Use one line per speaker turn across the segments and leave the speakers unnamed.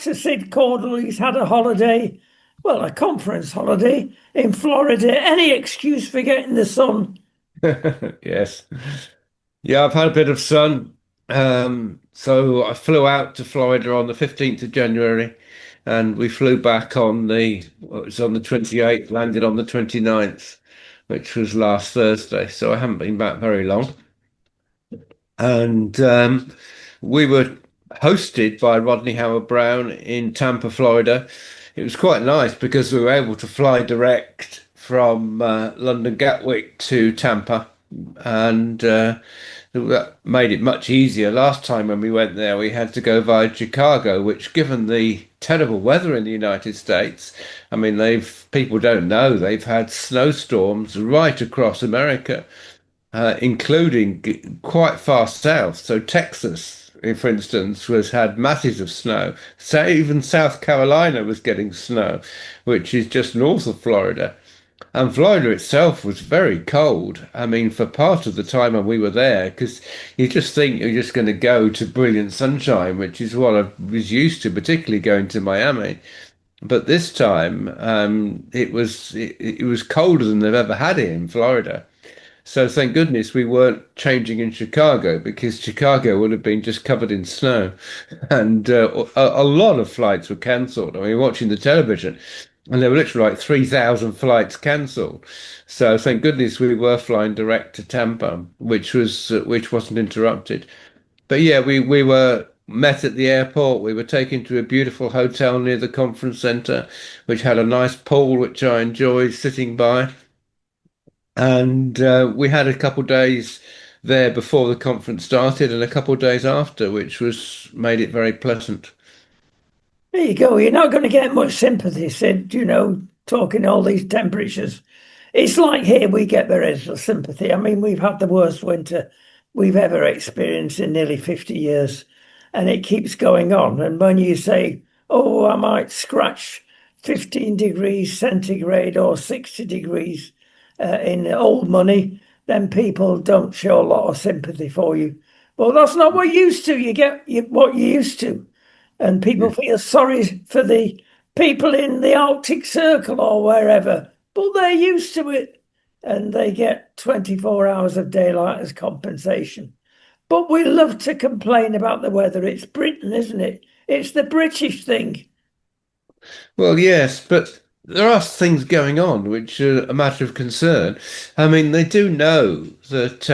to Sid Cordle. He's had a holiday, well, a conference holiday in Florida. Any excuse for getting the sun.
Yes. Yeah, I've had a bit of sun. So I flew out to Florida on the 15th of January and we flew back it was on the 28th, landed on the 29th, which was last Thursday. So I haven't been back very long. And we were hosted by Rodney Howard Brown in Tampa, Florida. It was quite nice because we were able to fly direct from London Gatwick to Tampa, and that made it much easier. Last time when we went there, we had to go via Chicago, which, given the terrible weather in the United States, I mean, people don't know they've had snowstorms right across America, including quite far south. So Texas, for instance, was had masses of snow. So even South Carolina was getting snow, which is just north of Florida. And Florida itself was very cold. I mean, for part of the time when we were there, because you just think you're just going to go to brilliant sunshine, which is what I was used to, particularly going to Miami. But this time, it was colder than they've ever had it in Florida. So thank goodness we weren't changing in Chicago because Chicago would have been just covered in snow, and a lot of flights were cancelled. I mean, watching the television, and there were literally like 3,000 flights cancelled. So thank goodness we were flying direct to Tampa, which wasn't interrupted. But yeah, we were met at the airport. We were taken to a beautiful hotel near the conference center, which had a nice pool, which I enjoyed sitting by. And we had a couple of days there before the conference started and a couple of days after, which was made it very pleasant.
There you go. You're not going to get much sympathy, Sid, talking all these temperatures. It's like here we get very little sympathy. I mean, we've had the worst winter we've ever experienced in nearly 50 years, and it keeps going on. And when you say, oh, I might scratch 15 degrees centigrade or 60 degrees in old money, then people don't show a lot of sympathy for you. But that's not what you're used to. You get what you're used to. And people
Yeah.
feel sorry for the people in the Arctic Circle or wherever, but they're used to it and they get 24 hours of daylight as compensation. But we love to complain about the weather. It's Britain, isn't it? It's the British thing.
Well, yes, but there are things going on which are a matter of concern. I mean, they do know that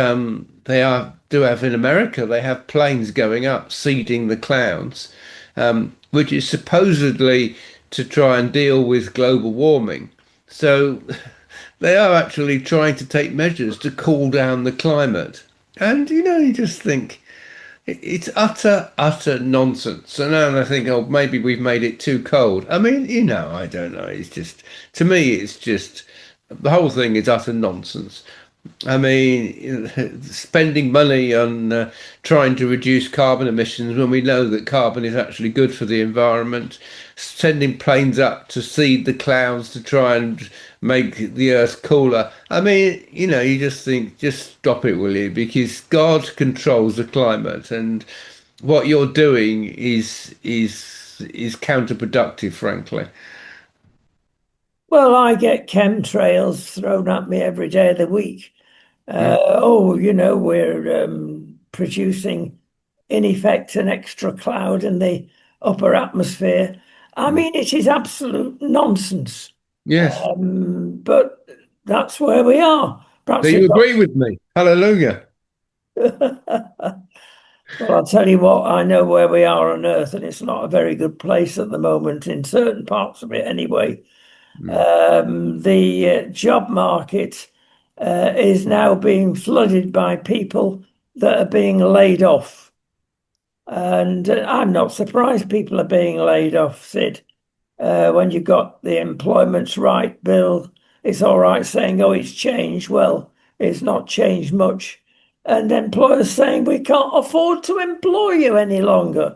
do have in America, they have planes going up, seeding the clouds, which is supposedly to try and deal with global warming. So they are actually trying to take measures to cool down the climate. And you just think it's utter nonsense. And then I think, oh, maybe we've made it too cold. I mean, I don't know. It's just, to me, it's just, the whole thing is utter nonsense. I mean, spending money on trying to reduce carbon emissions when we know that carbon is actually good for the environment, sending planes up to seed the clouds to try and make the earth cooler. I mean, you just think, just stop it, will you? Because God controls the climate, and what you're doing is counterproductive, frankly.
Well, I get chemtrails thrown at me every day of the week.
Mm.
We're producing, in effect, an extra cloud in the upper atmosphere. I
Mm.
mean, it is absolute nonsense.
Yes.
But that's where we are.
Do
Perhaps
you
we've got.
agree with me? Hallelujah.
Well, I'll tell you what, I know where we are on Earth, and it's not a very good place at the moment, in certain parts of it anyway.
Mm.
The job market is now being flooded by people that are being laid off. And I'm not surprised people are being laid off, Sid. When you've got the Employment's Right bill, it's all right saying, oh, it's changed. Well, it's not changed much. And employers saying, we can't afford to employ you any longer.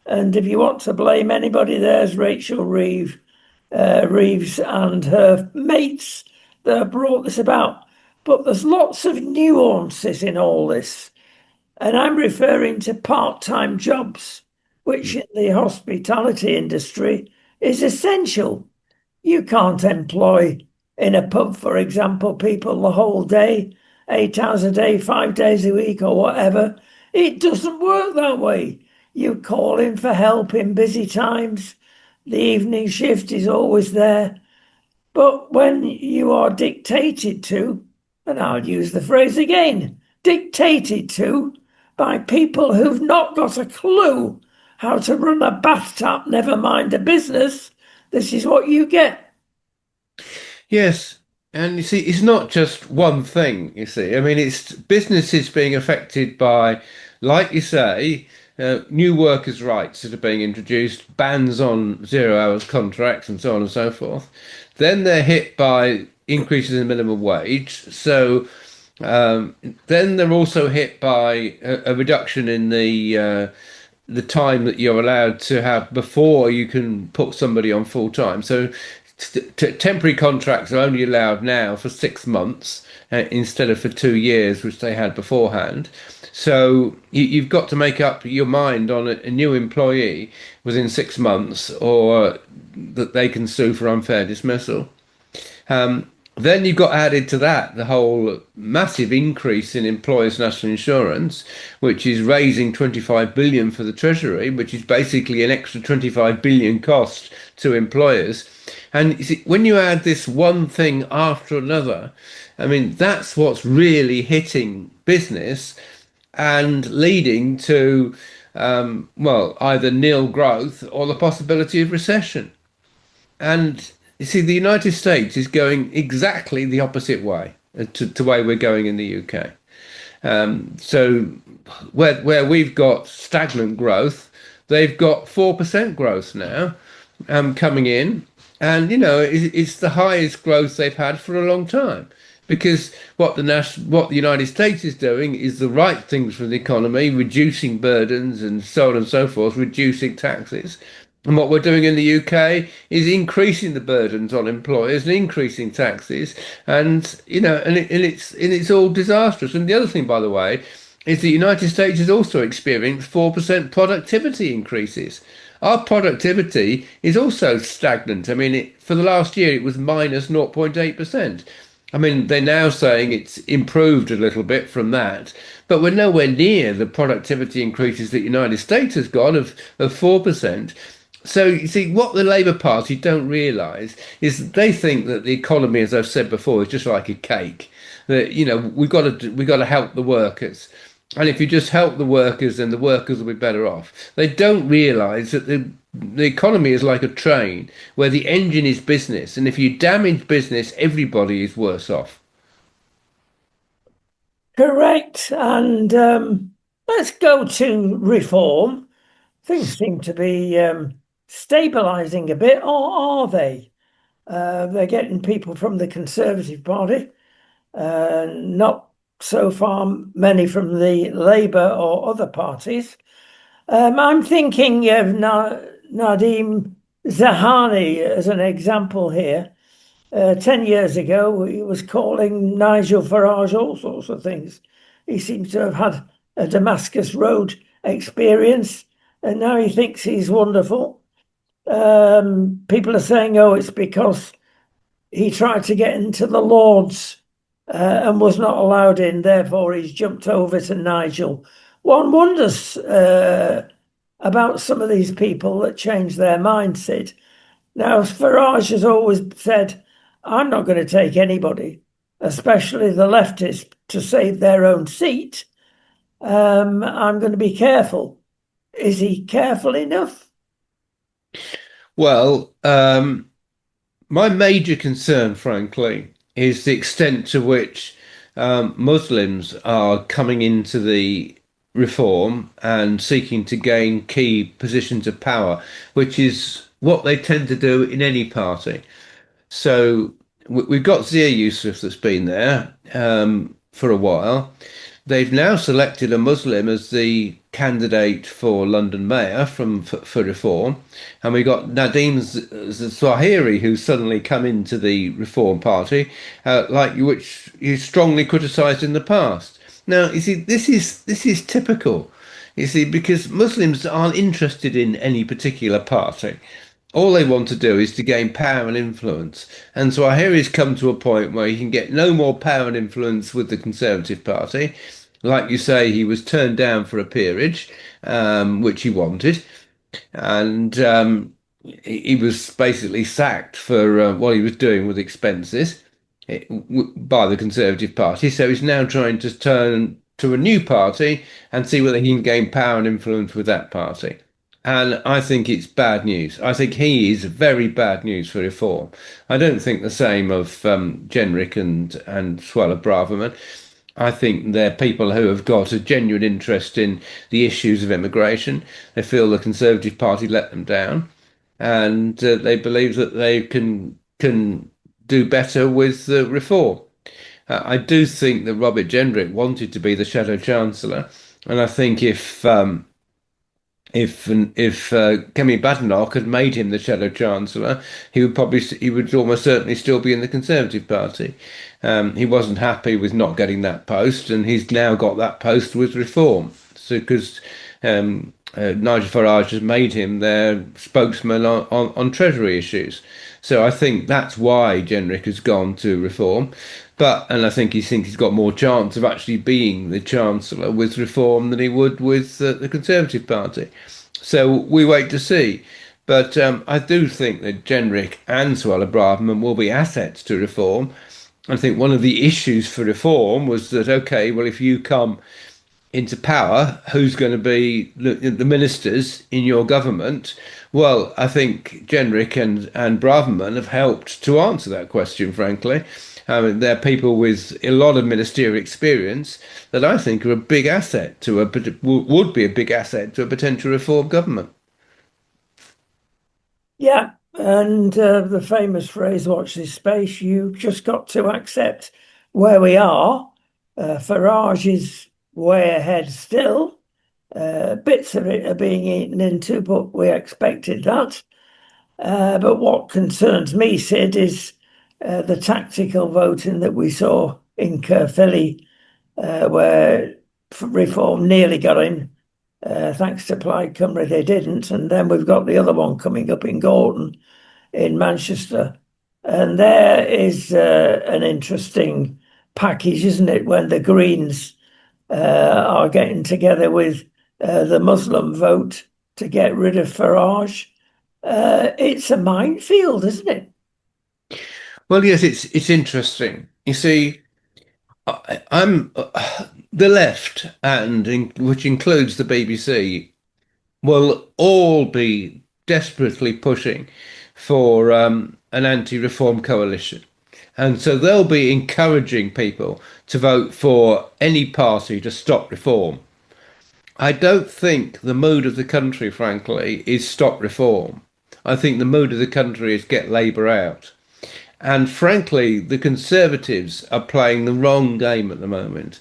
And if you want to blame anybody, there's Rachel Reeves and her mates that have brought this about. But there's lots of nuances in all this. And I'm referring to part time jobs. which in the hospitality industry is essential. You can't employ in a pub, for example, people the whole day, 8 hours a day, 5 days a week, or whatever. It doesn't work that way. You call in for help in busy times. The evening shift is always there. But when you are dictated to, and I'll use the phrase again, dictated to by people who've not got a clue how to run a bath tap, never mind a business, this is what you get.
Yes. And you see, it's not just one thing, you see. I mean, it's businesses being affected by, like you say, new workers' rights that are being introduced, bans on 0 hours contracts, and so on and so forth. Then they're hit by increases in minimum wage. So then they're also hit by a reduction in the time that you're allowed to have before you can put somebody on full time. So temporary contracts are only allowed now for 6 months instead of for 2 years, which they had beforehand. So you've got to make up your mind on a new employee within 6 months, or that they can sue for unfair dismissal. Then you've got added to that the whole massive increase in employers' national insurance, which is raising 25 billion for the Treasury, which is basically an extra 25 billion cost to employers. And you see, when you add this one thing after another, I mean, that's what's really hitting business and leading to, well, either nil growth or the possibility of recession. And you see, the United States is going exactly the opposite way to the way we're going in the UK. So where we've got stagnant growth, they've got 4% growth now coming in. And, you know, it's the highest growth they've had for a long time. Because what the United States is doing is the right things for the economy, reducing burdens and so on and so forth, reducing taxes. And what we're doing in the UK is increasing the burdens on employers and increasing taxes, and you know, and it's all disastrous. And the other thing, by the way, is the United States has also experienced 4% productivity increases. Our productivity is also stagnant. I mean, for the last year, it was minus 0.8%. I mean, they're now saying it's improved a little bit from that, but we're nowhere near the productivity increases that the United States has got of 4%. So you see, what the Labour Party don't realise is they think that the economy, as I've said before, is just like a cake. That, you know, we've got to help the workers, and if you just help the workers, then the workers will be better off. They don't realise that the economy is like a train where the engine is business, and if you damage business, everybody is worse off.
Correct. And let's go to reform. Things seem to be stabilising a bit, or are they? They're getting people from the Conservative Party, not so far many from the Labour or other parties. I'm thinking of Nadeem Zahani as an example here. 10 years ago, he was calling Nigel Farage all sorts of things. He seems to have had a Damascus Road experience, and now he thinks he's wonderful. People are saying, oh, it's because he tried to get into the Lords and was not allowed in, therefore he's jumped over to Nigel. One wonders about some of these people that change their mindset. Now, Farage has always said, I'm not going to take anybody, especially the leftists, to save their own seat. I'm going to be careful. Is he careful enough?
Well, my major concern, frankly, is the extent to which Muslims are coming into the reform and seeking to gain key positions of power, which is what they tend to do in any party. So we've got Zia Yusuf that's been there for a while. They've now selected a Muslim as the candidate for London Mayor for Reform, and we got Nadeem Zawahiri, who's suddenly come into the Reform Party, which you strongly criticised in the past. Now, you see, this is typical. You see, because Muslims aren't interested in any particular party. All they want to do is to gain power and influence. And so I hear he's come to a point where he can get no more power and influence with the Conservative Party. Like you say, he was turned down for a peerage, which he wanted, and he was basically sacked for what he was doing with expenses by the Conservative Party. So he's now trying to turn to a new party and see whether he can gain power and influence with that party. And I think it's bad news. I think he is very bad news for reform. I don't think the same of Jenrick and Suella Braverman. I think they're people who have got a genuine interest in the issues of immigration. They feel the Conservative Party let them down, and they believe that they can do better with reform. I do think that Robert Jenrick wanted to be the Shadow Chancellor, and I think if Kemi Badenoch had made him the Shadow Chancellor, he would almost certainly still be in the Conservative Party. He wasn't happy with not getting that post, and he's now got that post with Reform. So because Nigel Farage has made him their spokesman on Treasury issues. So I think that's why Jenrick has gone to Reform. And I think he thinks he's got more chance of actually being the Chancellor with Reform than he would with the Conservative Party. So we wait to see. But I do think that Jenrick and Suella Braverman will be assets to Reform. I think one of the issues for Reform was that, okay, well, if you come into power, who's going to be the ministers in your government? Well, I think Jenrick and Braverman have helped to answer that question, frankly. They're people with a lot of ministerial experience that I think are a big asset to would be a big asset to a potential reform government.
Yeah, and the famous phrase, watch this space, you've just got to accept where we are. Farage is way ahead still. Bits of it are being eaten into, but we expected that. But what concerns me, Sid, is the tactical voting that we saw in Caerphilly, where Reform nearly got in. Thanks to Plaid Cymru, they didn't. And then we've got the other one coming up in Gorton in Manchester. And there is an interesting package, isn't it, when the Greens are getting together with the Muslim vote to get rid of Farage. It's a minefield, isn't it?
Well, yes, it's interesting. You see, I'm the left, which includes the BBC, will all be desperately pushing for an anti-reform coalition. And so they'll be encouraging people to vote for any party to stop reform. I don't think the mood of the country, frankly, is stop reform. I think the mood of the country is get Labour out. And frankly, the Conservatives are playing the wrong game at the moment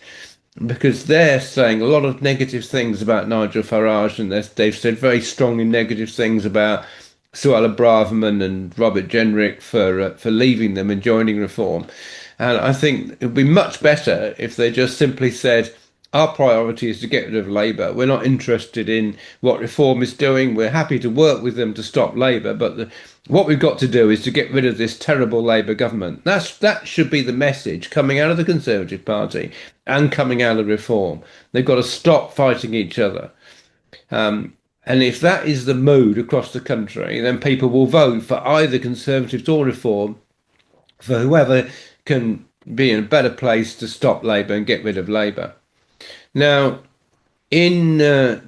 because they're saying a lot of negative things about Nigel Farage, and they've said very strongly negative things about Suella Braverman and Robert Jenrick for leaving them and joining Reform. And I think it would be much better if they just simply said, our priority is to get rid of Labour. We're not interested in what Reform is doing. We're happy to work with them to stop Labour, but what we've got to do is to get rid of this terrible Labour government. That should be the message coming out of the Conservative Party and coming out of Reform. They've got to stop fighting each other. And if that is the mood across the country, then people will vote for either Conservatives or Reform, for whoever can be in a better place to stop Labour and get rid of Labour. Now, in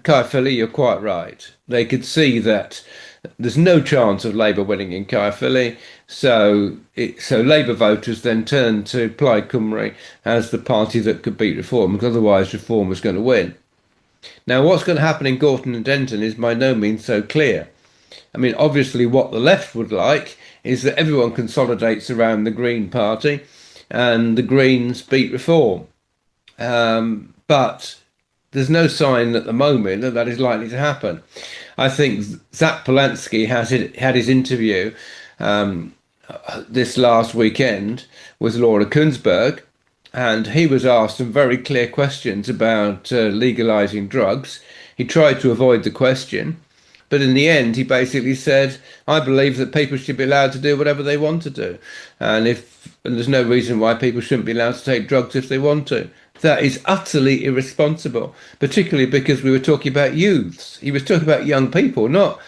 Caerphilly, you're quite right. They could see that there's no chance of Labour winning in Caerphilly, so Labour voters then turned to Plaid Cymru as the party that could beat Reform, because otherwise Reform was going to win. Now, what's going to happen in Gorton and Denton is by no means so clear. I mean, obviously, what the left would like is that everyone consolidates around the Green Party and the Greens beat Reform. But there's no sign at the moment that that is likely to happen. I think Zach Polanski had his interview this last weekend with Laura Kuenssberg, and he was asked some very clear questions about legalising drugs. He tried to avoid the question, but in the end, he basically said, "I believe that people should be allowed to do whatever they want to do, and there's no reason why people shouldn't be allowed to take drugs if they want to." That is utterly irresponsible, particularly because we were talking about youths. He was talking about young people, not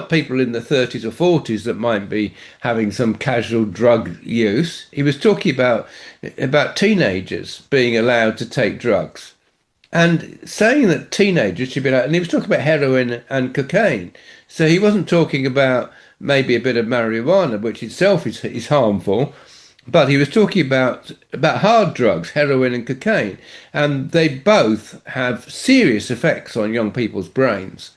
people in the 30s or 40s that might be having some casual drug use. He was talking about teenagers being allowed to take drugs and saying that teenagers should be allowed. And he was talking about heroin and cocaine. So he wasn't talking about maybe a bit of marijuana, which itself is harmful. But he was talking about hard drugs, heroin and cocaine, and they both have serious effects on young people's brains,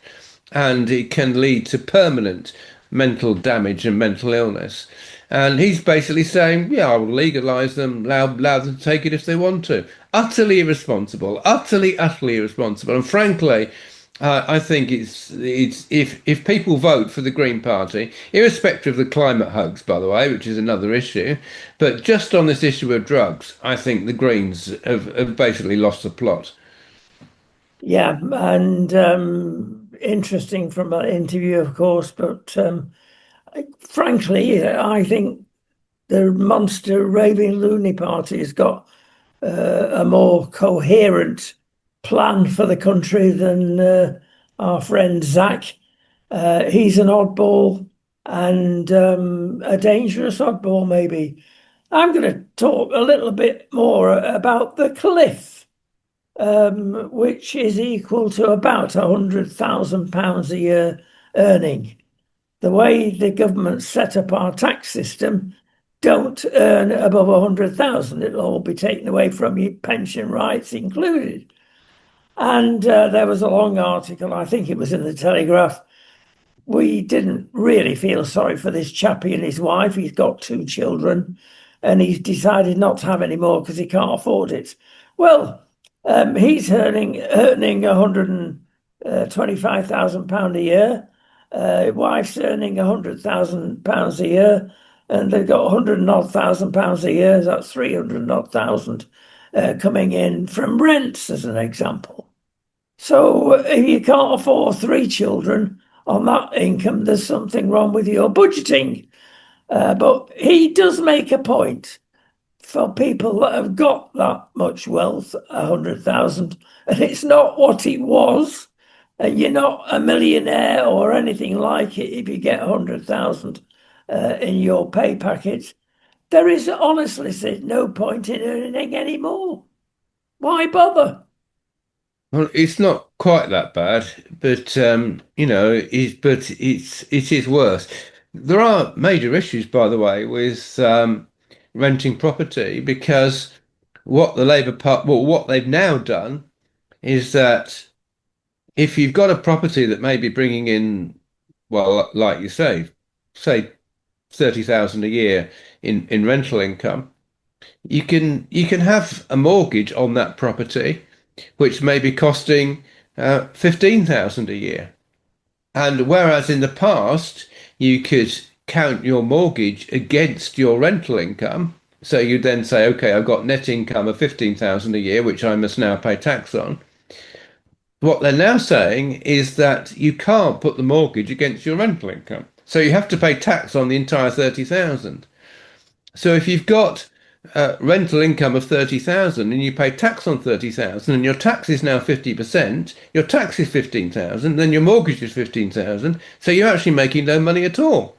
and it can lead to permanent mental damage and mental illness. And he's basically saying, yeah, I will legalise them, allow them to take it if they want to. Utterly irresponsible, utterly irresponsible. And frankly, I think it's if people vote for the Green Party, irrespective of the climate hoax, by the way, which is another issue, but just on this issue of drugs, I think the Greens have basically lost the plot.
Yeah, and interesting from that interview, of course, but frankly, I think the monster raving loony party has got a more coherent plan for the country than our friend Zach. He's an oddball and a dangerous oddball, maybe. I'm going to talk a little bit more about the cliff, which is equal to about £100,000 a year earning. The way the government set up our tax system, don't earn above 100,000. It'll all be taken away from you, pension rights included. And there was a long article, I think it was in the Telegraph. We didn't really feel sorry for this chappie and his wife. He's got two children and he's decided not to have any more because he can't afford it. Well, he's earning £125,000 a year. Wife's earning £100,000 a year, and they've got 100 and odd thousand pounds a year. That's 300 and odd thousand coming in from rents, as an example. So if you can't afford three children on that income, there's something wrong with your budgeting. But he does make a point for people that have got that much wealth, 100,000, and it's not what it was. And you're not a millionaire or anything like it if you get 100,000 in your pay packet. There is honestly said no point in earning any more. Why bother?
Well, it's not quite that bad, but it is worse. There are major issues, by the way, with renting property because what they've now done is that if you've got a property that may be bringing in, well, like you say 30,000 a year in rental income, you can have a mortgage on that property which may be costing 15,000 a year. And whereas in the past you could count your mortgage against your rental income, so you then say, okay, I've got net income of 15,000 a year, which I must now pay tax on. What they're now saying is that you can't put the mortgage against your rental income. So you have to pay tax on the entire 30,000. So if you've got rental income of 30,000 and you pay tax on 30,000 and your tax is now 50%, your tax is 15,000, then your mortgage is 15,000. So you're actually making no money at all.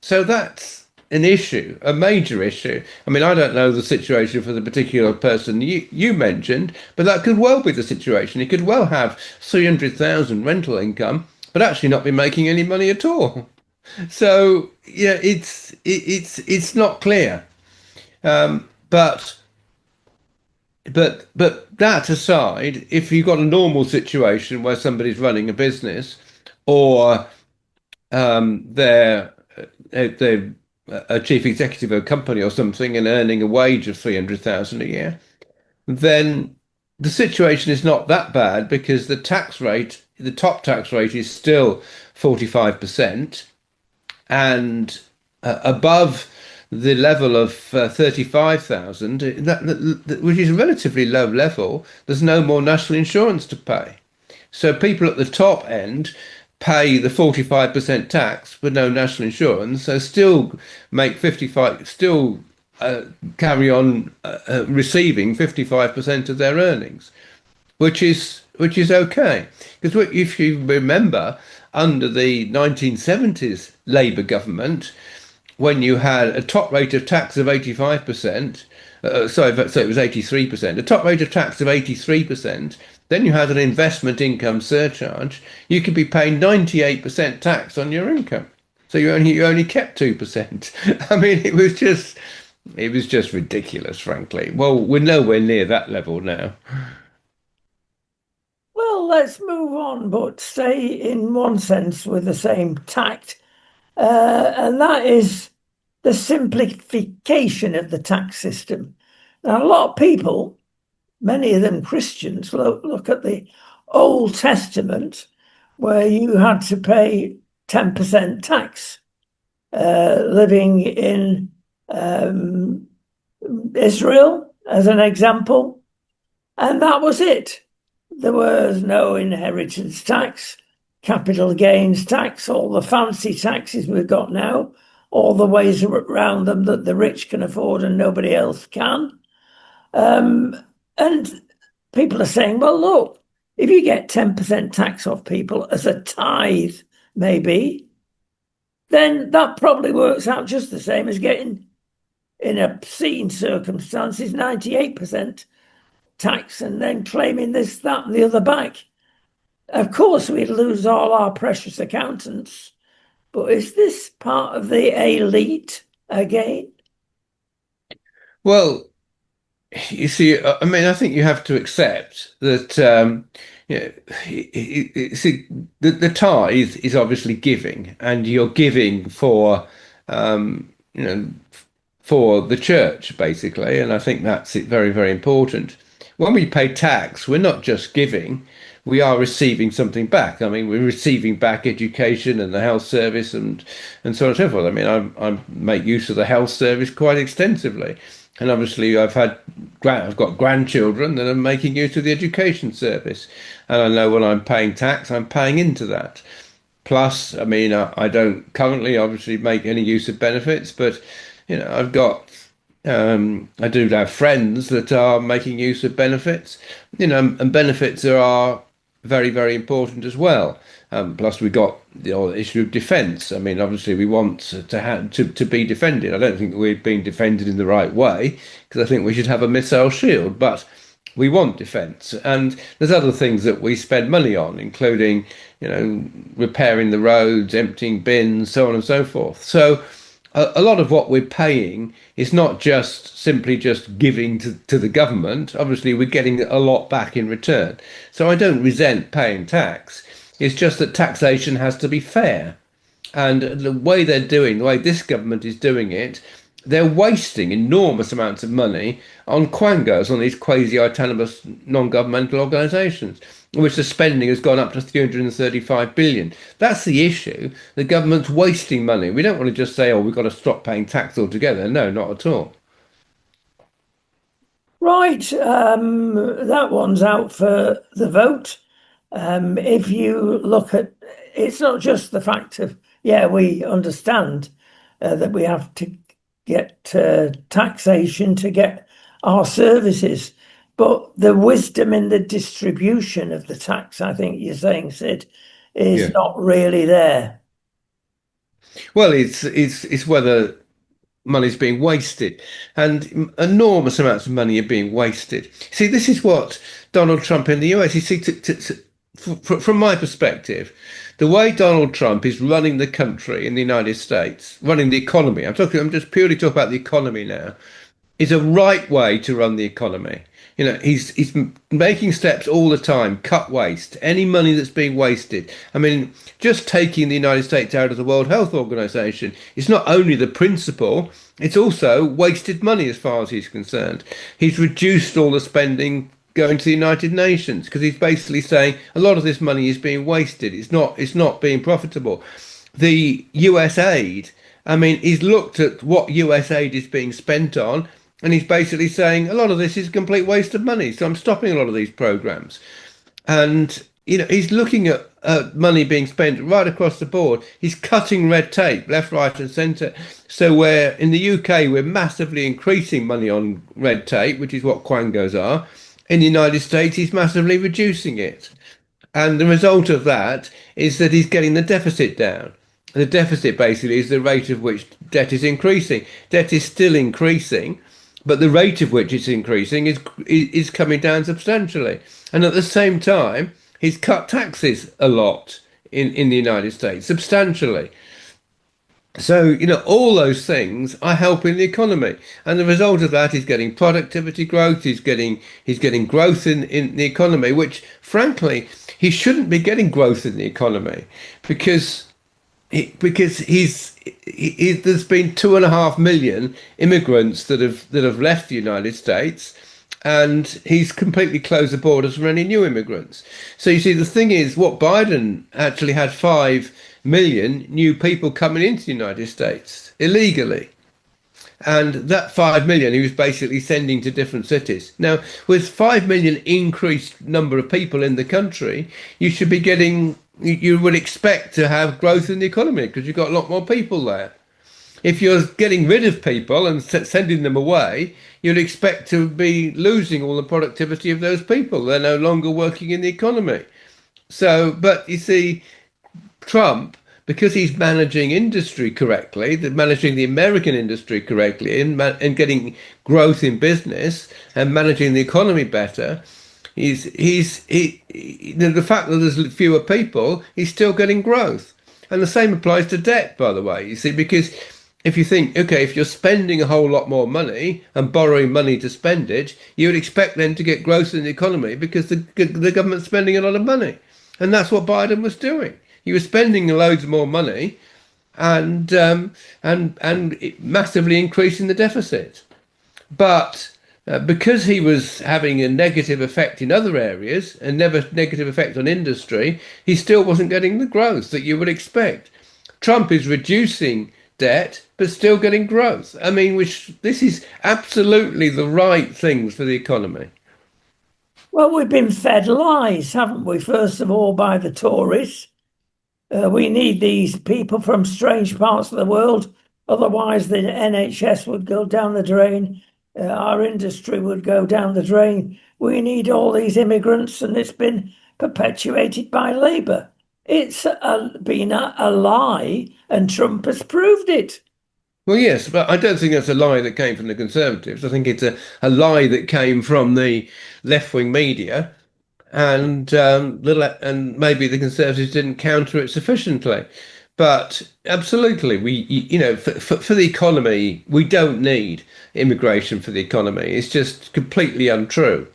So that's an issue, a major issue. I mean, I don't know the situation for the particular person you mentioned, but that could well be the situation. He could well have 300,000 rental income, but actually not be making any money at all. So yeah, it's not clear. But that aside, if you've got a normal situation where somebody's running a business or they're a chief executive of a company or something and earning a wage of 300,000 a year, then the situation is not that bad because the tax rate, the top tax rate is still 45%, and above the level of 35,000, which is a relatively low level, there's no more national insurance to pay. So people at the top end pay the 45% tax with no national insurance, so still make 55, still uh, carry on receiving 55% of their earnings, which is okay. Because if you remember, under the 1970s Labour government, when you had a top rate of tax of 85%, so it was 83%, a top rate of tax of 83%, then you had an investment income surcharge, you could be paying 98% tax on your income. So you only kept 2%. I mean, it was just ridiculous, frankly. Well, we're nowhere near that level now.
Well, let's move on, but stay in one sense with the same tact, and that is the simplification of the tax system. Now, a lot of people, many of them Christians, look at the Old Testament where you had to pay 10% tax living in um, Israel, as an example, and that was it. There was no inheritance tax, capital gains tax, all the fancy taxes we've got now, all the ways around them that the rich can afford and nobody else can. Um, and people are saying, well, look, if you get 10% tax off people as a tithe, maybe, then that probably works out just the same as getting, in obscene circumstances, 98% tax and then claiming this, that, and the other back. Of course, we'd lose all our precious accountants, but is this part of the elite again?
Well, you see, I mean, I think you have to accept that, see, the tithe is obviously giving, and you're giving for, you know, for the church, basically. And I think that's it, very, very important. When we pay tax, we're not just giving, we are receiving something back. I mean, we're receiving back education and the health service and so on and so forth. I mean, I make use of the health service quite extensively. And obviously, I've got grandchildren that are making use of the education service, and I know when I'm paying tax, I'm paying into that. Plus, I mean, I don't currently obviously make any use of benefits, but I've got I do have friends that are making use of benefits, and benefits are very, very important as well. Plus, we got the whole issue of defence. I mean, obviously, we want to have to be defended. I don't think we're being defended in the right way because I think we should have a missile shield, but we want defence. And there's other things that we spend money on, including, repairing the roads, emptying bins, so on and so forth. So a lot of what we're paying is not just simply just giving to the government. Obviously, we're getting a lot back in return. So I don't resent paying tax. It's just that taxation has to be fair. And the way this government is doing it, they're wasting enormous amounts of money on quangos, on these quasi-autonomous non-governmental organisations, in which the spending has gone up to 335 billion. That's the issue. The government's wasting money. We don't want to just say, oh, we've got to stop paying tax altogether. No, not at all.
Right, that one's out for the vote. If you look at, it's not just the fact of, yeah, we understand that we have to get taxation to get our services, but the wisdom in the distribution of the tax, I think you're saying, Sid, is
Yeah.
not really there.
Well, it's whether money's being wasted, and enormous amounts of money are being wasted. See, this is what Donald Trump in the US. You see, from my perspective, the way Donald Trump is running the country in the United States, running the economy. I'm just purely talking about the economy now, is a right way to run the economy. He's making steps all the time, cut waste, any money that's being wasted. I mean, just taking the United States out of the World Health Organization is not only the principle, it's also wasted money as far as he's concerned. He's reduced all the spending going to the United Nations because he's basically saying a lot of this money is being wasted. It's not being profitable. The US aid, I mean, he's looked at what US aid is being spent on, and he's basically saying a lot of this is a complete waste of money. So I'm stopping a lot of these programs. And he's looking at money being spent right across the board. He's cutting red tape, left, right, and centre. So where in the UK we're massively increasing money on red tape, which is what quangos are, in the United States he's massively reducing it. And the result of that is that he's getting the deficit down. The deficit basically is the rate of which debt is increasing. Debt is still increasing, but the rate of which it's increasing is coming down substantially. And at the same time, he's cut taxes a lot in the United States, substantially. So, all those things are helping the economy. And the result of that is getting productivity growth, he's getting growth in the economy, which frankly, he shouldn't be getting growth in the economy because there's been 2.5 million immigrants that have left the United States, and he's completely closed the borders for any new immigrants. So you see, the thing is, what Biden actually had 5 million new people coming into the United States illegally. And that 5 million he was basically sending to different cities. Now, with 5 million increased number of people in the country, you would expect to have growth in the economy because you've got a lot more people there. If you're getting rid of people and sending them away, you'd expect to be losing all the productivity of those people. They're no longer working in the economy. So, but you see, Trump, because he's managing industry correctly, managing the American industry correctly, and getting growth in business and managing the economy better, the fact that there's fewer people, he's still getting growth. And the same applies to debt, by the way. You see, because if you think, okay, if you're spending a whole lot more money and borrowing money to spend it, you would expect then to get growth in the economy because the government's spending a lot of money. And that's what Biden was doing. He was spending loads more money and massively increasing the deficit. But because he was having a negative effect in other areas and never negative effect on industry, he still wasn't getting the growth that you would expect. Trump is reducing debt but still getting growth. I mean, this is absolutely the right things for the economy.
Well, we've been fed lies, haven't we? First of all, by the Tories. We need these people from strange parts of the world. Otherwise, the NHS would go down the drain. Our industry would go down the drain. We need all these immigrants, and it's been perpetuated by Labour. It's been a lie, and Trump has proved it.
Well, yes, but I don't think that's a lie that came from the Conservatives. I think it's a lie that came from the left-wing media, and maybe the Conservatives didn't counter it sufficiently. But absolutely, for the economy, we don't need immigration for the economy. It's just completely untrue.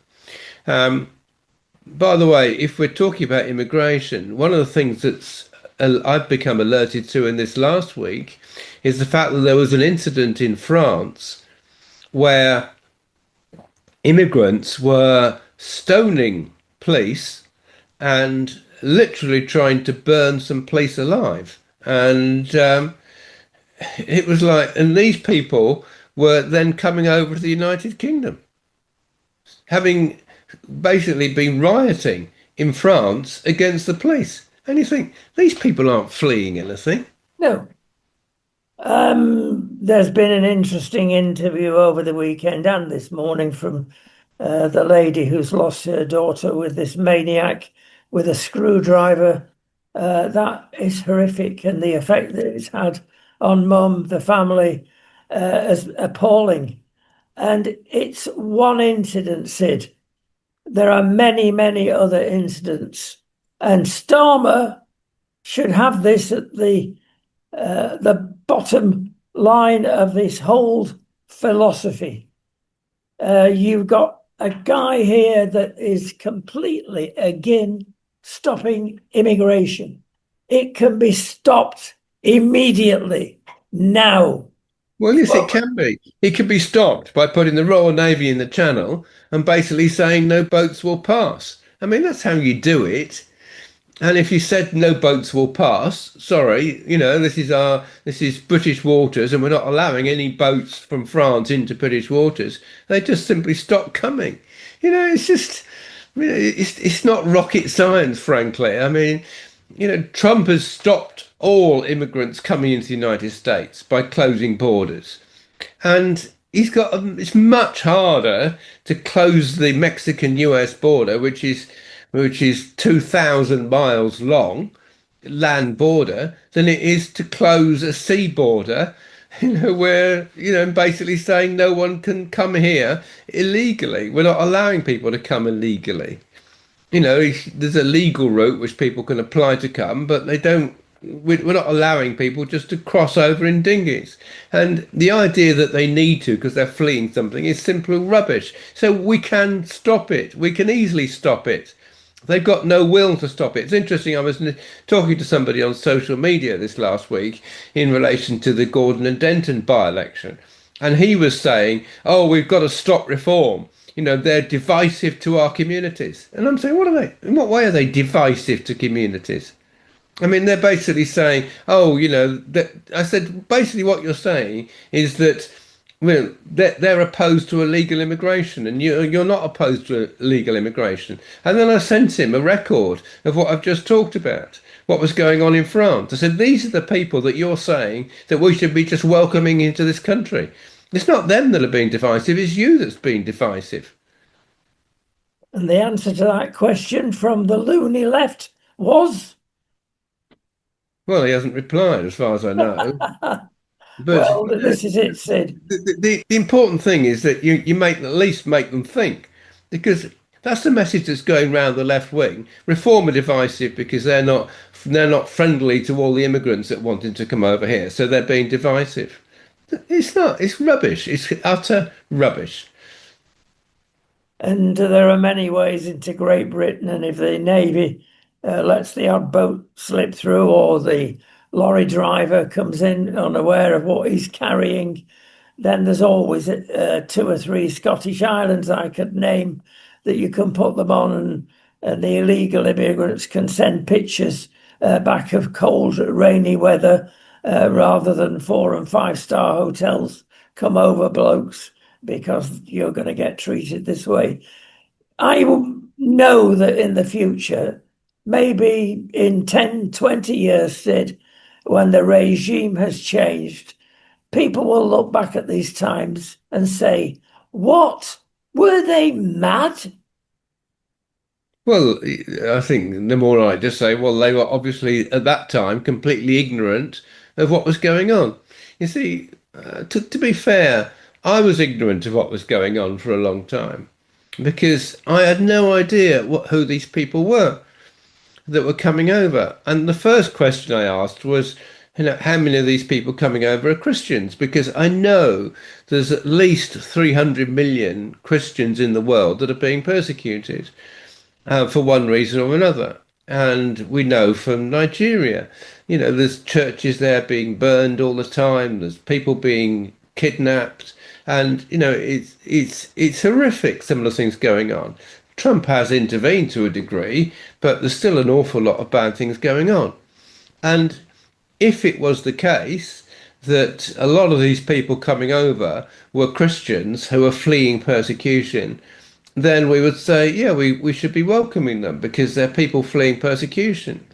By the way, if we're talking about immigration, one of the things I've become alerted to in this last week is the fact that there was an incident in France where immigrants were stoning police and literally trying to burn some police alive. And it was like, and these people were then coming over to the United Kingdom, having basically been rioting in France against the police. And you think, these people aren't fleeing anything.
No. There's been an interesting interview over the weekend and this morning from the lady who's lost her daughter with this maniac with a screwdriver. That is horrific, and the effect that it's had on mum, the family, is appalling. And it's one incident, Sid. There are many, many other incidents, and Starmer should have this at the bottom line of this whole philosophy. You've got a guy here that is completely again stopping immigration. It can be stopped immediately now.
Well, yes, it can be. It can be stopped by putting the Royal Navy in the Channel and basically saying no boats will pass. I mean, that's how you do it. And if you said no boats will pass, sorry, this is British waters and we're not allowing any boats from France into British waters, they just simply stop coming. It's just, I mean, it's not rocket science, frankly. I mean, Trump has stopped all immigrants coming into the United States by closing borders. And it's much harder to close the Mexican US border, which is 2,000 miles long, land border, than it is to close a sea border, where, basically saying no one can come here illegally. We're not allowing people to come illegally. There's a legal route which people can apply to come, but they don't. We're not allowing people just to cross over in dinghies. And the idea that they need to because they're fleeing something is simple rubbish. So we can stop it. We can easily stop it. They've got no will to stop it. It's interesting. I was talking to somebody on social media this last week in relation to the Gordon and Denton by-election. And he was saying, oh, we've got to stop reform. They're divisive to our communities. And I'm saying, what are they? In what way are they divisive to communities? I mean, they're basically saying, oh, that I said, basically what you're saying is that, well, they're opposed to illegal immigration and you're not opposed to illegal immigration. And then I sent him a record of what I've just talked about, what was going on in France. I said, these are the people that you're saying that we should be just welcoming into this country. It's not them that are being divisive, it's you that's being divisive.
And the answer to that question from the loony left was,
Well, he hasn't replied, as far as I know. But
well, this is it, Sid.
the important thing is that you make at least make them think, because that's the message that's going round the left wing. Reform are divisive because they're not friendly to all the immigrants that wanted to come over here, so they're being divisive. It's not. It's rubbish. It's utter rubbish.
And there are many ways into Great Britain, and if the Navy lets the odd boat slip through, or the lorry driver comes in unaware of what he's carrying, then there's always two or three Scottish islands I could name that you can put them on, and the illegal immigrants can send pictures back of cold, rainy weather rather than 4 and 5 star hotels. Come over, blokes, because you're going to get treated this way. I know that in the future, maybe in 10, 20 years, Sid, when the regime has changed, people will look back at these times and say, what? Were they mad?
Well, I think the more I just say, well, they were obviously at that time completely ignorant of what was going on. You see, to be fair, I was ignorant of what was going on for a long time because I had no idea who these people were that were coming over. And the first question I asked was, how many of these people coming over are Christians? Because I know there's at least 300 million Christians in the world that are being persecuted for one reason or another. And we know from Nigeria, there's churches there being burned all the time. There's people being kidnapped, and it's horrific. Some of the things going on. Trump has intervened to a degree, but there's still an awful lot of bad things going on. And if it was the case that a lot of these people coming over were Christians who are fleeing persecution, then we would say, yeah, we should be welcoming them because they're people fleeing persecution.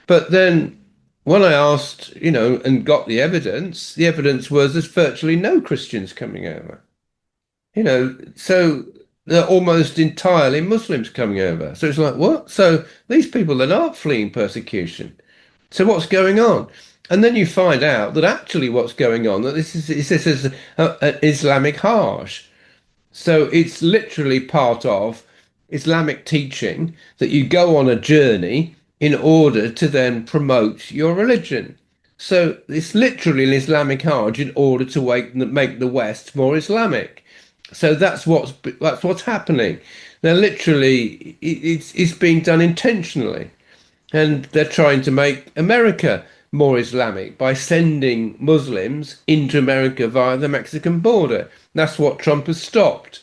But then when I asked, and got the evidence was there's virtually no Christians coming over. So they're almost entirely Muslims coming over. So it's like, what? So these people are not fleeing persecution. So what's going on? And then you find out that actually what's going on, that this is an Islamic Hajj. So it's literally part of Islamic teaching that you go on a journey in order to then promote your religion. So it's literally an Islamic Hajj in order to make the West more Islamic. So that's what's happening. Now, literally, it's being done intentionally, and they're trying to make America more Islamic by sending Muslims into America via the Mexican border. That's what Trump has stopped.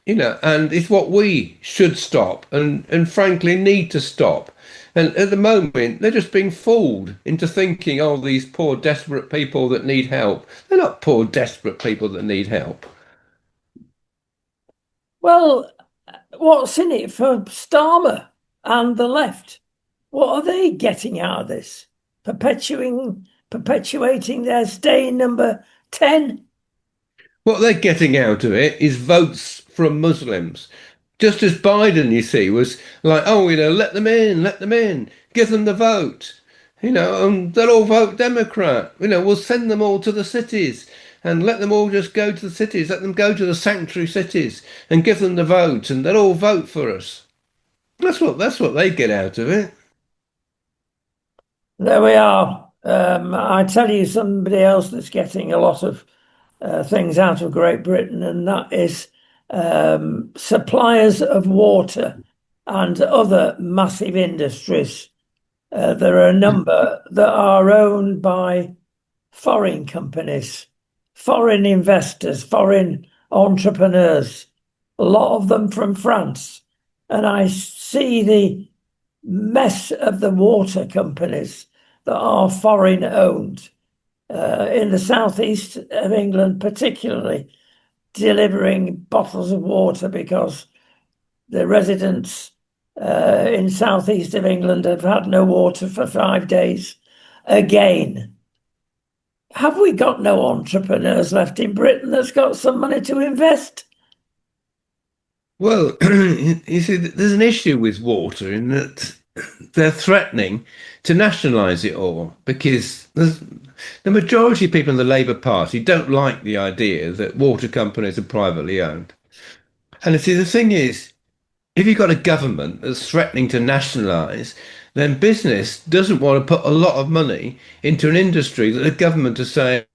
And it's what we should stop and frankly need to stop. And at the moment, they're just being fooled into thinking, oh, these poor, desperate people that need help. They're not poor, desperate people that need help.
Well, what's in it for Starmer and the left? What are they getting out of this? Perpetuating their stay in number 10?
What they're getting out of it is votes from Muslims. Just as Biden, you see, was like, oh, let them in, give them the vote, and they'll all vote Democrat. We'll send them all to the cities and let them all just go to the cities, let them go to the sanctuary cities and give them the vote, and they'll all vote for us. That's what they get out of it.
There we are. I tell you, somebody else that's getting a lot of things out of Great Britain, and that is suppliers of water and other massive industries. There are a number that are owned by foreign companies, foreign investors, foreign entrepreneurs, a lot of them from France. And I see the mess of the water companies that are foreign owned in the southeast of England, particularly delivering bottles of water because the residents in southeast of England have had no water for 5 days again. Have we got no entrepreneurs left in Britain that's got some money to invest?
Well, you see, there's an issue with water in that they're threatening to nationalise it all because the majority of people in the Labour Party don't like the idea that water companies are privately owned. And you see, the thing is, if you've got a government that's threatening to nationalise, then business doesn't want to put a lot of money into an industry that the government is saying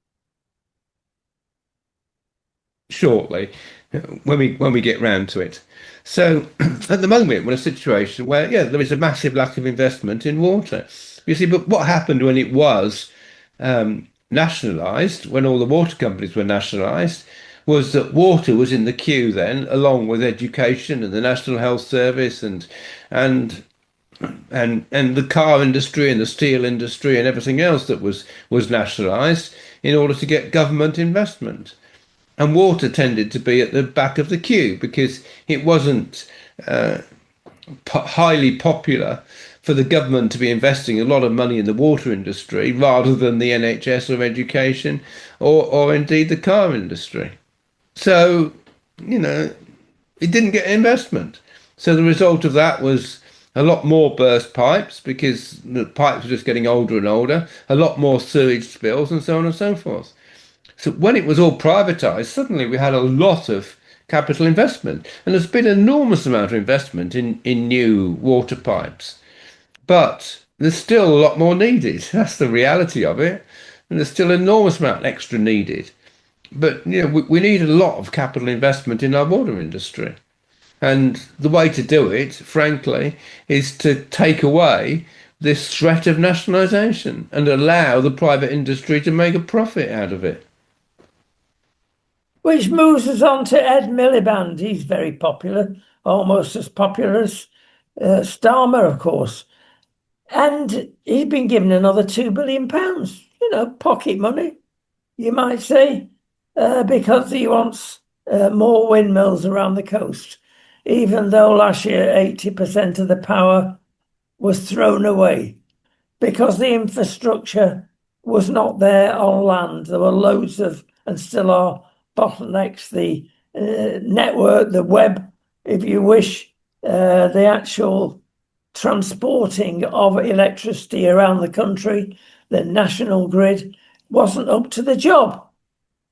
shortly when we get round to it. So at the moment, we're in a situation where, yeah, there is a massive lack of investment in water. You see, but what happened when it was nationalised, when all the water companies were nationalised, was that water was in the queue then, along with education and the National Health Service and and the car industry and the steel industry and everything else that was nationalised in order to get government investment. And water tended to be at the back of the queue because it wasn't highly popular for the government to be investing a lot of money in the water industry rather than the NHS or education or indeed the car industry. So, you know, it didn't get investment. So the result of that was a lot more burst pipes because the pipes were just getting older and older, a lot more sewage spills, and so on and so forth. So when it was all privatized, suddenly we had a lot of capital investment. And there's been an enormous amount of investment in new water pipes. But there's still a lot more needed. That's the reality of it. And there's still an enormous amount extra needed. But we need a lot of capital investment in our water industry. And the way to do it, frankly, is to take away this threat of nationalisation and allow the private industry to make a profit out of it.
Which moves us on to Ed Miliband. He's very popular, almost as popular as Starmer, of course. And he's been given another £2 billion, pocket money, you might say, because he wants more windmills around the coast, even though last year 80% of the power was thrown away because the infrastructure was not there on land. There were loads of, and still are, bottlenecks, the network, the web, if you wish, the actual transporting of electricity around the country, the national grid wasn't up to the job.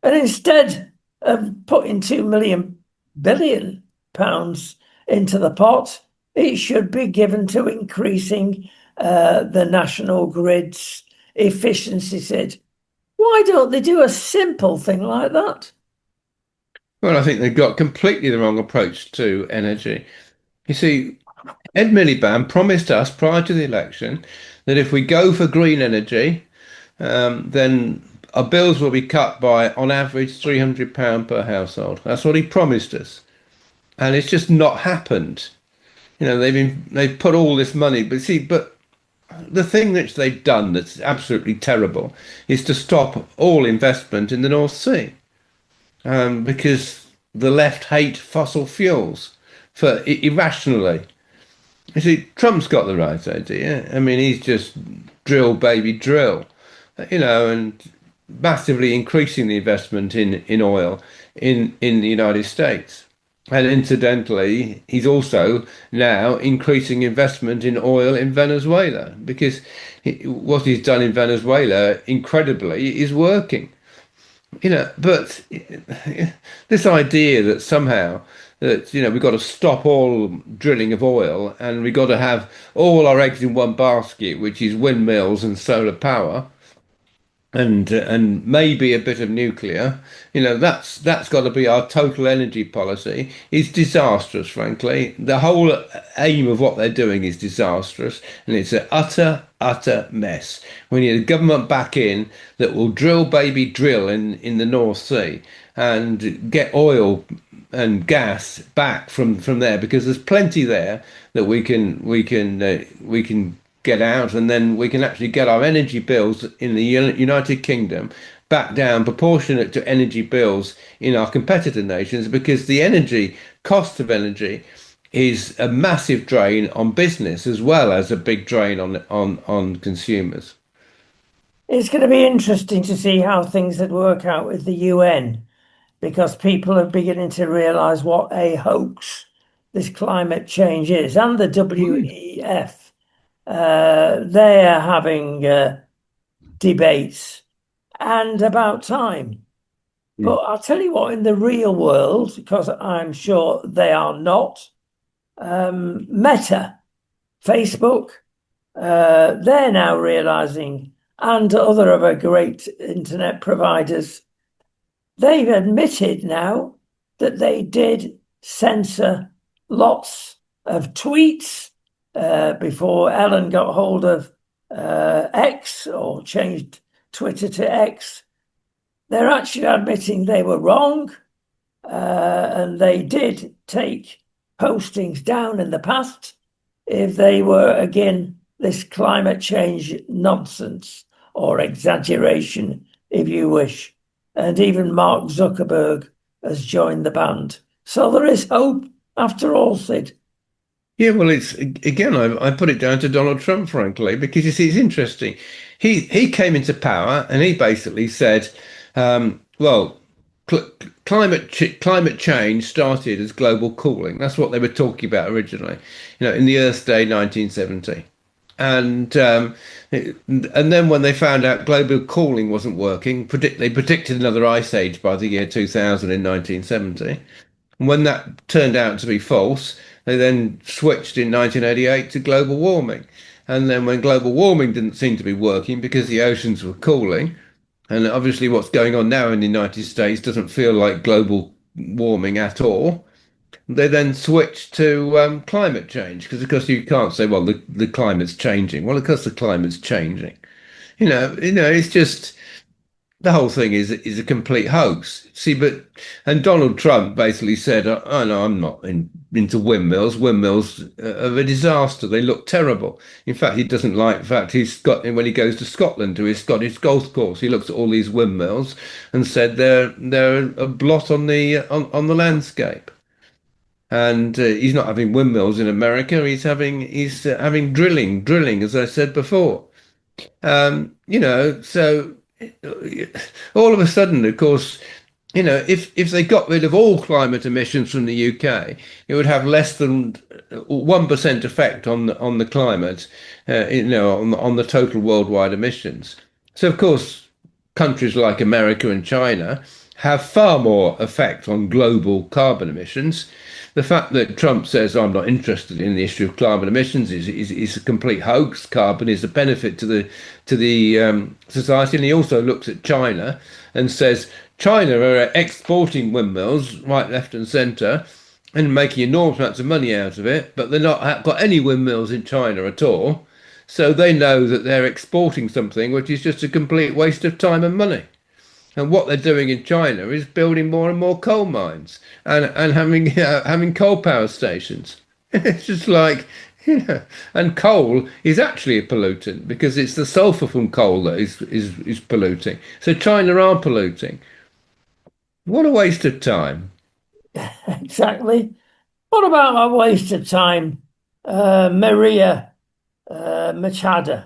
And instead of putting 2 million billion pounds into the pot, it should be given to increasing the national grid's efficiency. Sid, why don't they do a simple thing like that?
Well, I think they've got completely the wrong approach to energy. You see, Ed Miliband promised us prior to the election that if we go for green energy, then our bills will be cut by, on average, £300 per household. That's what he promised us, and it's just not happened. They've put all this money, but the thing that they've done that's absolutely terrible is to stop all investment in the North Sea, because the left hate fossil fuels. for irrationally. You see, Trump's got the right idea. I mean, he's just drill, baby, drill, and massively increasing the investment in oil in the United States. And incidentally, he's also now increasing investment in oil in Venezuela because what he's done in Venezuela, incredibly, is working. But this idea that somehow that we've got to stop all drilling of oil and we've got to have all our eggs in one basket, which is windmills and solar power, and maybe a bit of nuclear. That's got to be our total energy policy. It's disastrous, frankly. The whole aim of what they're doing is disastrous, and it's an utter mess. We need a government back in that will drill, baby, drill in the North Sea and get oil and gas back from there because there's plenty there that we can get out, and then we can actually get our energy bills in the United Kingdom back down proportionate to energy bills in our competitor nations because the energy cost of energy is a massive drain on business as well as a big drain on consumers.
It's going to be interesting to see how things that work out with the UN because people are beginning to realize what a hoax this climate change is, and the WEF. They are having debates, and about time. But
Mm.
I'll tell you what, in the real world, because I'm sure they are not, Meta, Facebook, they're now realizing, and other of our great internet providers, they've admitted now that they did censor lots of tweets before Ellen got hold of X or changed Twitter to X. They're actually admitting they were wrong, and they did take postings down in the past if they were, again, this climate change nonsense or exaggeration, if you wish. And even Mark Zuckerberg has joined the band. So there is hope after all, Sid.
Yeah, well, it's again, I put it down to Donald Trump, frankly, because you see, it's interesting. He came into power and he basically said, well, climate change started as global cooling. That's what they were talking about originally, in the Earth Day 1970. And then when they found out global cooling wasn't working, they predicted another ice age by the year 2000 in 1970. When that turned out to be false, they then switched in 1988 to global warming. And then when global warming didn't seem to be working because the oceans were cooling, and obviously what's going on now in the United States doesn't feel like global warming at all, they then switched to climate change because of course you can't say, well, the climate's changing. Well, of course the climate's changing. It's just the whole thing is a complete hoax. See, and Donald Trump basically said, "Oh no, I'm not into windmills. Windmills are a disaster. They look terrible. In fact, he doesn't like. In fact, he's got when he goes to Scotland to his Scottish golf course, he looks at all these windmills and said they're a blot on the landscape. And he's not having windmills in America. He's having drilling, as I said before. So all of a sudden, of course, if they got rid of all climate emissions from the UK, it would have less than 1% effect on the climate, on the total worldwide emissions. So, of course, countries like America and China have far more effect on global carbon emissions. The fact that Trump says I'm not interested in the issue of carbon emissions is a complete hoax. Carbon is a benefit to the society, and he also looks at China and says China are exporting windmills right, left, and centre, and making enormous amounts of money out of it, but they're not got any windmills in China at all. So they know that they're exporting something which is just a complete waste of time and money. And what they're doing in China is building more and more coal mines and having coal power stations. It's just like, and coal is actually a pollutant because it's the sulfur from coal that is polluting. So China are polluting. What a waste of time.
Exactly. What about a waste of time? Maria Machado.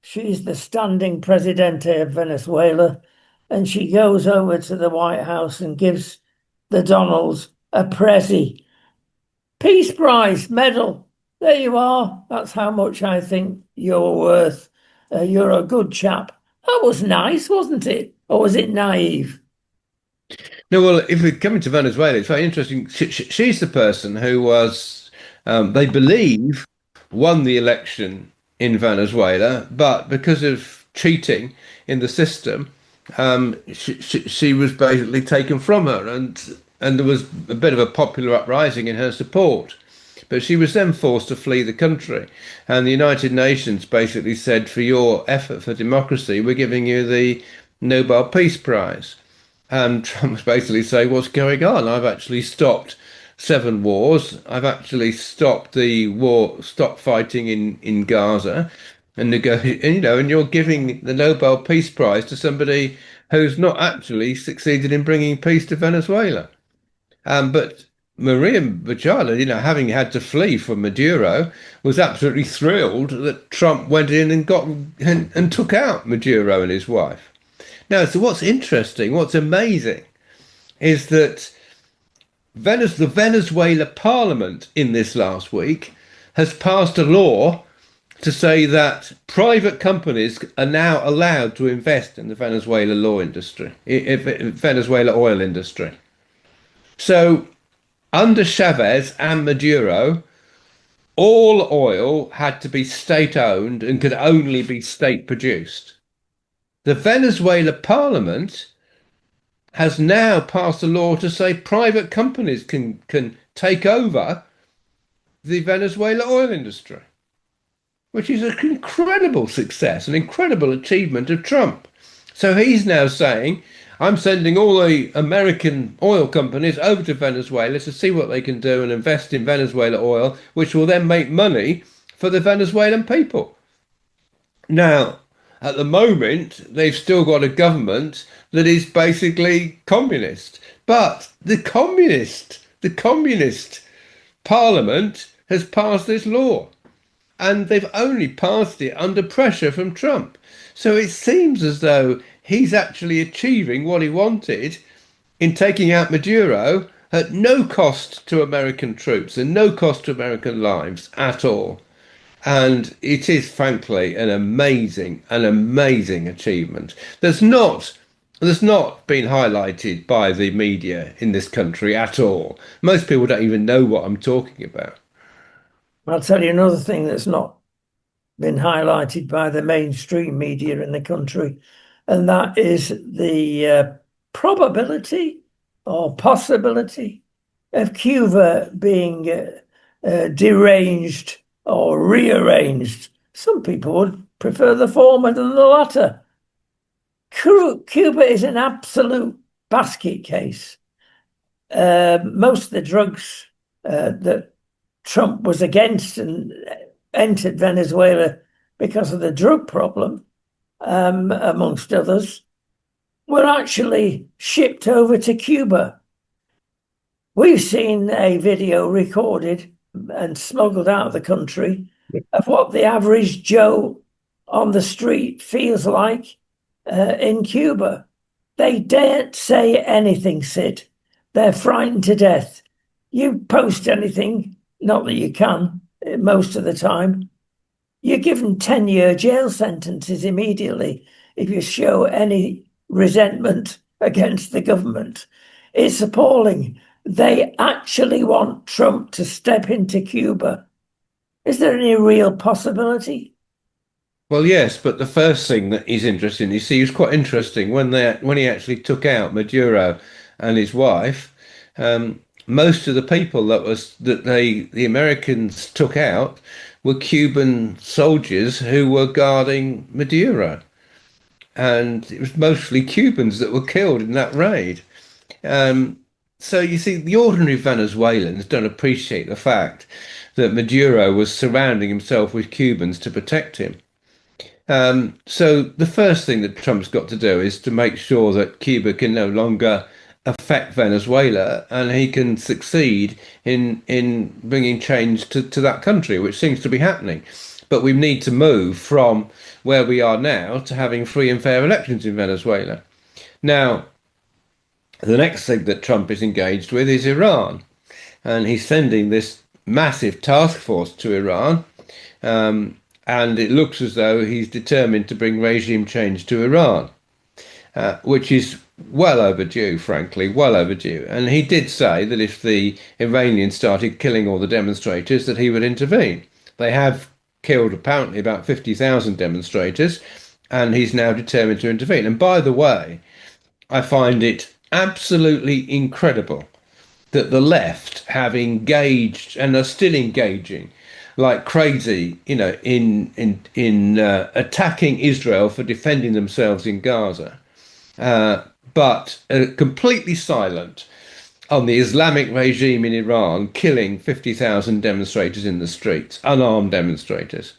She's the standing presidente of Venezuela, and she goes over to the White House and gives the Donalds a Prezi Peace Prize medal. There you are. That's how much I think you're worth. You're a good chap. That was nice, wasn't it? Or was it naive?
No, well, if we're coming to Venezuela, it's very interesting. She's the person who was, they believe, won the election in Venezuela, but because of cheating in the system, she was basically taken from her, and there was a bit of a popular uprising in her support. But she was then forced to flee the country, and the United Nations basically said, "For your effort for democracy, we're giving you the Nobel Peace Prize." And Trump was basically saying, "What's going on? I've actually stopped 7 wars. I've actually stopped the war, stopped fighting in Gaza, and you're giving the Nobel Peace Prize to somebody who's not actually succeeded in bringing peace to Venezuela." But Maria Machado, having had to flee from Maduro, was absolutely thrilled that Trump went in and and took out Maduro and his wife. Now, so what's interesting, what's amazing, is that the Venezuela Parliament in this last week has passed a law to say that private companies are now allowed to invest in the Venezuela law industry, Venezuela oil industry. So under Chavez and Maduro, all oil had to be state owned and could only be state produced. The Venezuela Parliament has now passed a law to say private companies can take over the Venezuela oil industry, which is an incredible success, an incredible achievement of Trump. So he's now saying, "I'm sending all the American oil companies over to Venezuela to see what they can do and invest in Venezuela oil, which will then make money for the Venezuelan people." Now, at the moment, they've still got a government that is basically communist. But the communist parliament has passed this law, and they've only passed it under pressure from Trump. So it seems as though he's actually achieving what he wanted in taking out Maduro at no cost to American troops and no cost to American lives at all. And it is frankly an amazing achievement. That's not been highlighted by the media in this country at all. Most people don't even know what I'm talking about.
I'll tell you another thing that's not been highlighted by the mainstream media in the country, and that is the probability or possibility of Cuba being deranged or rearranged. Some people would prefer the former than the latter. Cuba is an absolute basket case. Most of the drugs that Trump was against and entered Venezuela because of the drug problem, amongst others, were actually shipped over to Cuba. We've seen a video recorded and smuggled out of the country of what the average Joe on the street feels like in Cuba. They daren't say anything, Sid. They're frightened to death. You post anything, not that you can most of the time, you're given 10-year jail sentences immediately if you show any resentment against the government. It's appalling. They actually want Trump to step into Cuba. Is there any real possibility?
Well, yes, but the first thing that is interesting, you see, it was quite interesting when he actually took out Maduro and his wife. Most of the people the Americans took out were Cuban soldiers who were guarding Maduro, and it was mostly Cubans that were killed in that raid. Um, so you see, the ordinary Venezuelans don't appreciate the fact that Maduro was surrounding himself with Cubans to protect him. So the first thing that Trump's got to do is to make sure that Cuba can no longer affect Venezuela, and he can succeed in bringing change to that country, which seems to be happening. But we need to move from where we are now to having free and fair elections in Venezuela. Now, the next thing that Trump is engaged with is Iran, and he's sending this massive task force to Iran, and it looks as though he's determined to bring regime change to Iran, which is well overdue, frankly, well overdue. And he did say that if the Iranians started killing all the demonstrators, that he would intervene. They have killed apparently about 50,000 demonstrators, and he's now determined to intervene. And by the way, I find it absolutely incredible that the left have engaged and are still engaging like crazy, in attacking Israel for defending themselves in Gaza, but completely silent on the Islamic regime in Iran killing 50,000 demonstrators in the streets, unarmed demonstrators.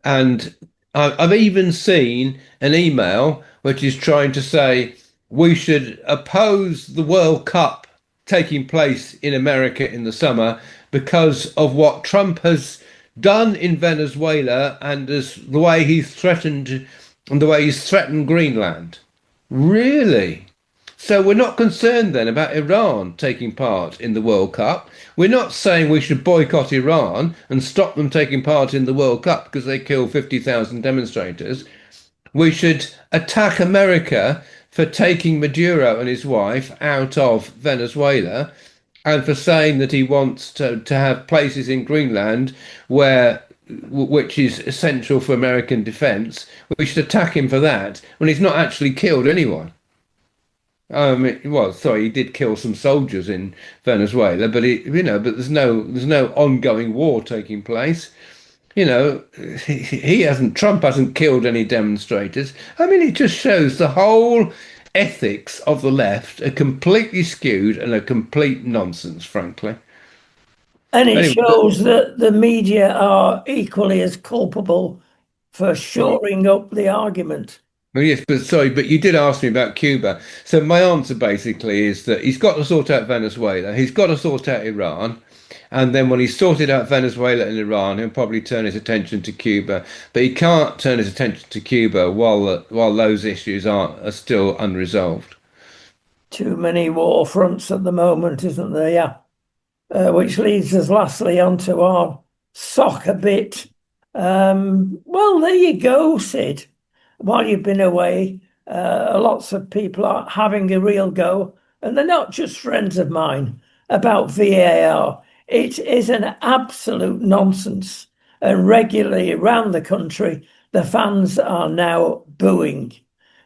And I've even seen an email which is trying to say we should oppose the World Cup taking place in America in the summer because of what Trump has done in Venezuela and as the way he's threatened and the way he's threatened Greenland. Really? So we're not concerned then about Iran taking part in the World Cup. We're not saying we should boycott Iran and stop them taking part in the World Cup because they kill 50,000 demonstrators. We should attack America for taking Maduro and his wife out of Venezuela and for saying that he wants to have places in Greenland where which is essential for American defense. We should attack him for that when he's not actually killed anyone. Well, sorry, he did kill some soldiers in Venezuela, but but there's no ongoing war taking place. You know, he hasn't, Trump hasn't killed any demonstrators. I mean, it just shows the whole ethics of the left are completely skewed and a complete nonsense, frankly.
And it
Anyway,
shows that the media are equally as culpable for shoring up the argument.
well, yes, but sorry, but you did ask me about Cuba. So my answer basically is that he's got to sort out Venezuela, he's got to sort out Iran, and then when he's sorted out Venezuela and Iran, he'll probably turn his attention to Cuba. But he can't turn his attention to Cuba while those issues are still unresolved.
Too many war fronts at the moment, isn't there? Yeah. Which leads us lastly onto our soccer bit. Well, there you go, Sid. While you've been away, lots of people are having a real go, and they're not just friends of mine about VAR. It is an absolute nonsense, and regularly around the country, the fans are now booing.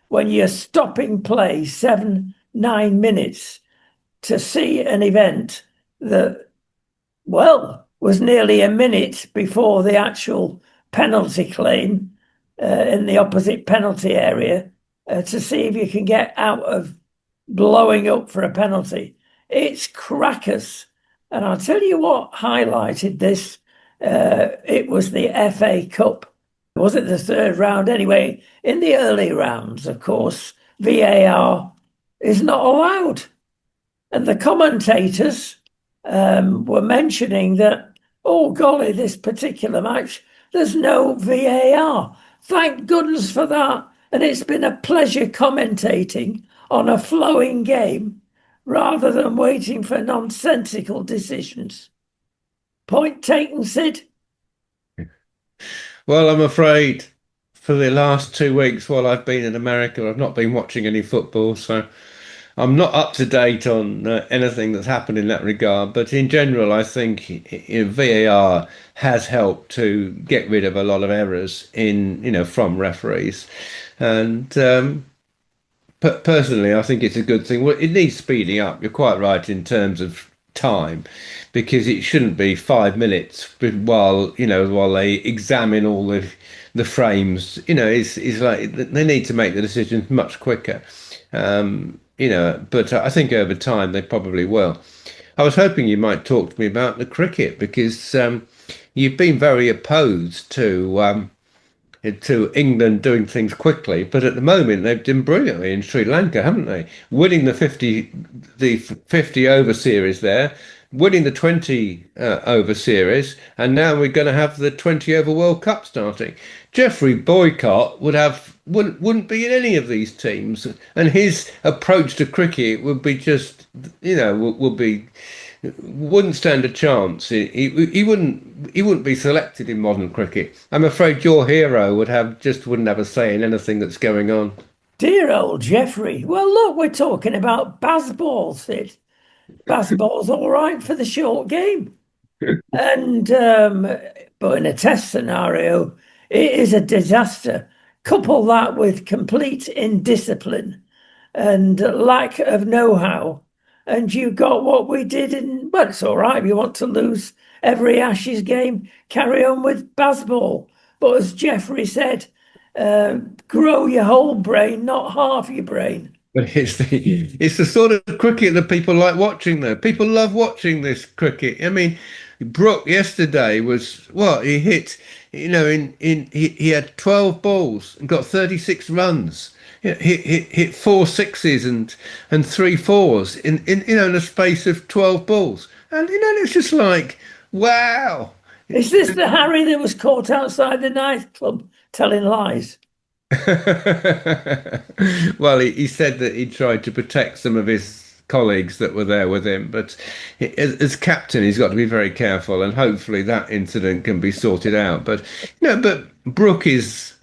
When you're stopping play 7, 9 minutes to see an event that, well, was nearly a minute before the actual penalty claim in the opposite penalty area to see if you can get out of blowing up for a penalty. It's crackers. And I'll tell you what highlighted this. It was the FA Cup. Was it the third round? Anyway, in the early rounds, of course, VAR is not allowed. And the commentators were mentioning that, oh, golly, this particular match, there's no VAR. Thank goodness for that. And it's been a pleasure commentating on a flowing game rather than waiting for nonsensical decisions. Point taken, Sid.
Well, I'm afraid for the last 2 weeks while I've been in America, I've not been watching any football, so I'm not up to date on anything that's happened in that regard. But in general, I think VAR has helped to get rid of a lot of errors from referees, and personally, I think it's a good thing. Well, it needs speeding up. You're quite right in terms of time, because it shouldn't be 5 minutes while they examine all the frames. It's like they need to make the decisions much quicker. But I think over time they probably will. I was hoping you might talk to me about the cricket because you've been very opposed to to England doing things quickly, but at the moment they've done brilliantly in Sri Lanka, haven't they? Winning the 50 over series there, winning the 20 over series, and now we're going to have the 20 over World Cup starting. Jeffrey Boycott wouldn't be in any of these teams, and his approach to cricket would be just, would be wouldn't stand a chance. He wouldn't be selected in modern cricket. I'm afraid your hero wouldn't have a say in anything that's going on.
Dear old Jeffrey. Well, look, we're talking about baseball, Sid. Baseball's all right for the short game. And but in a test scenario, it is a disaster. Couple that with complete indiscipline and lack of know-how, and you got what we did in. Well, it's all right. If you want to lose every Ashes game, carry on with baseball. But as Jeffrey said, grow your whole brain, not half your brain.
But it's the sort of cricket that people like watching, though. People love watching this cricket. I mean, Brook yesterday was what he hit. He had 12 balls and got 36 runs. Hit four sixes and three fours in a space of 12 balls. And it's just like, wow.
Is this the Harry that was caught outside the nightclub telling lies?
Well, he said that he tried to protect some of his colleagues that were there with him, but as captain, he's got to be very careful, and hopefully that incident can be sorted out. But Brooke is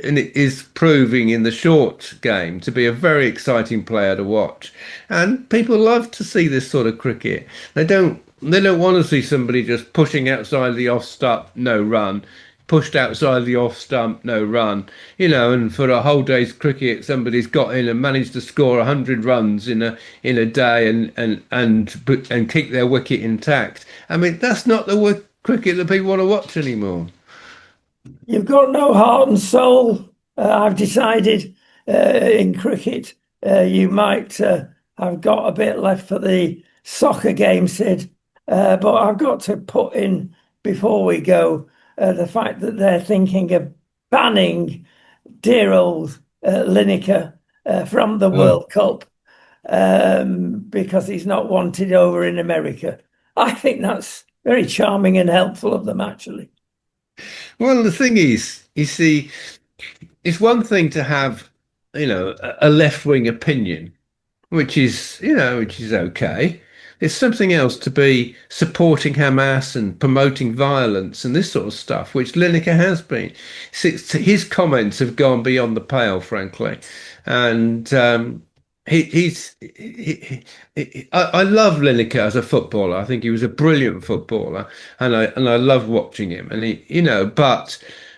proving in the short game to be a very exciting player to watch, and people love to see this sort of cricket. They don't want to see somebody just pushing outside the off stump, no run, pushed outside the off stump, no run. And for a whole day's cricket, somebody's got in and managed to score 100 runs in a day and keep their wicket intact. I mean, that's not the cricket that people want to watch anymore.
You've got no heart and soul. I've decided in cricket, you might have got a bit left for the soccer game, Sid. But I've got to put in before we go the fact that they're thinking of banning dear old Lineker from the
Oh.
World Cup because he's not wanted over in America. I think that's very charming and helpful of them, actually.
Well, the thing is, you see, it's one thing to have, a left-wing opinion, which is okay. It's something else to be supporting Hamas and promoting violence and this sort of stuff, which Lineker has been. His comments have gone beyond the pale, frankly, and I love Lineker as a footballer. I think he was a brilliant footballer, and I love watching him. And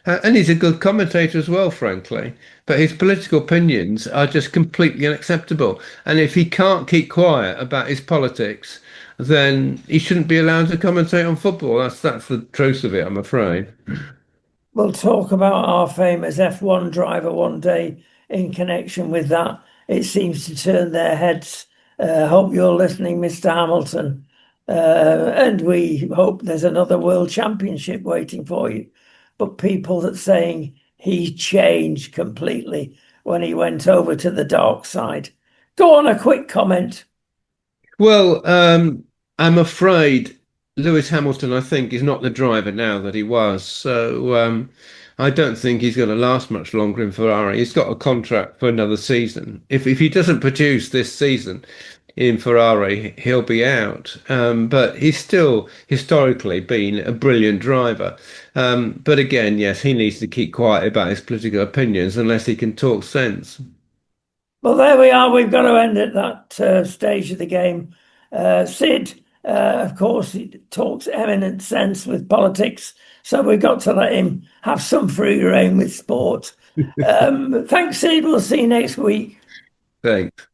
and he's a good commentator as well, frankly. But his political opinions are just completely unacceptable. And if he can't keep quiet about his politics, then he shouldn't be allowed to commentate on football. That's the truth of it, I'm afraid.
We'll talk about our famous F1 driver one day in connection with that. It seems to turn their heads. Hope you're listening, Mr. Hamilton. And we hope there's another world championship waiting for you. But people that saying he changed completely when he went over to the dark side. Go on, a quick comment.
Well, I'm afraid Lewis Hamilton, I think, is not the driver now that he was. So I don't think he's going to last much longer in Ferrari. He's got a contract for another season. If he doesn't produce this season in Ferrari, he'll be out. But he's still historically been a brilliant driver. But again, yes, he needs to keep quiet about his political opinions unless he can talk sense.
Well, there we are. We've got to end at that stage of the game. Sid, of course, he talks eminent sense with politics, so we've got to let him have some free rein with sport. Thanks, Sid. We'll see you next week.
Thanks.